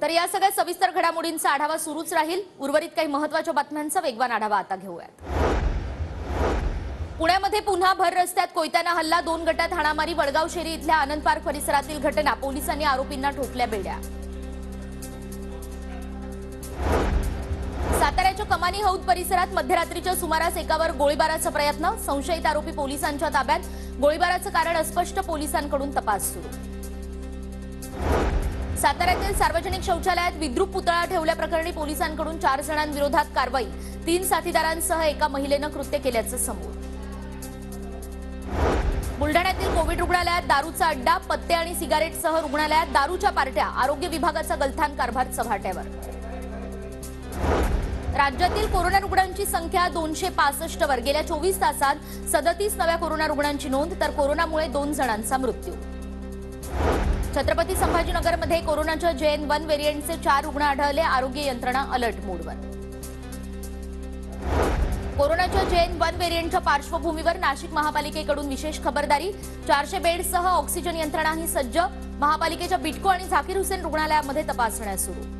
तर या सगळ्या सविस्तर घडामोडींचा आढावा सुरूच राहील। उर्वरित काही महत्त्वाच्या बातम्यांचा वेगवान आढावा आता घेऊयात। पुण्यामध्ये पुन्हा भर रस्त्यात कोयत्याने हल्ला, 2 गटात हाणामारी। वडगाव शेरी इथल्या आनंद पार्क परिसरातील घटना, पोलिसांनी आरोपींना ठोकल्या बेड्या। साताऱ्याच्या कमानी हौद परिसरात मध्यरात्रीच्या सुमारास एकावर गोळीबाराचा प्रयत्न, संशयित आरोपी पोलिसांच्या ताब्यात। गोळीबाराचं कारण अस्पष्ट, पोलिसांकडून तपास सुरू। साताऱ्यातील सार्वजनिक शौचालयात विद्रूप पुतळा ठेवल्याप्रकरणी पोलिसांकडून 4 जणांविरोधात कारवाई, 3 साथीदारांसह एका महिलेनं कृत्य केल्याचं समोर। बुलढाण्यातील कोविड रुग्णालयात दारूचा अड्डा, पत्ते आणि सिगारेटसह रुग्णालयात दारूच्या पार्ट्या, आरोग्य विभागाचा गलथान कारभार चव्हाट्यावर। राज्यातील कोरोना रुग्णांची संख्या 265 वर, गेल्या 24 तासात 37 नव्या कोरोना रुग्णांची नोंद, तर कोरोनामुळे 2 जणांचा मृत्यू। छत्रपती संभाजीनगरमध्ये कोरोनाच्या JN1 व्हेरिएंटचे 4 रुग्ण आढळले, आरोग्य यंत्रणा अलर्ट मोडवर। कोरोनाच्या JN1 व्हेरिएंटच्या पार्श्वभूमीवर नाशिक महापालिकेकडून विशेष खबरदारी, 400 बेडसह ऑक्सिजन यंत्रणाही सज्ज। महापालिकेच्या बिटको आणि झाकीर हुसेन रुग्णालयामध्ये तपासण्या सुरू।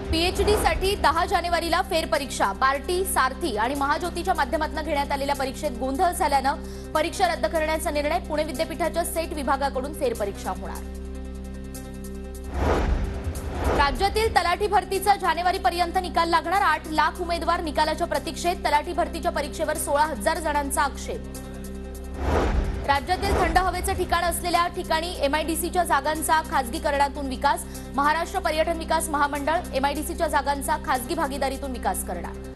PhD साठी 10 जानेवारीला फेरपरीक्षा, बार्टी, सारथी आणि महाज्योतीच्या माध्यमातून घेण्यात आलेल्या परीक्षेत गोंधळ झाल्यानं परीक्षा रद्द करण्याचा निर्णय। पुणे विद्यापीठाच्या सेट विभागाकडून फेरपरीक्षा होणार। राज्यातील तलाठी भरतीचा जानेवारीपर्यंत निकाल लागणार, 8 लाख उमेदवार निकालाच्या प्रतीक्षेत। तलाठी भरतीच्या परीक्षेवर 16,000 जणांचा आक्षेप। राज्यातील थंड हवेचे ठिकाण असलेल्या ठिकाणी MIDCच्या जागांचा खासगीकरणातून विकास, महाराष्ट्र पर्यटन विकास महामंडळ MIDCच्या जागांचा खासगी भागीदारीतून विकास करणार।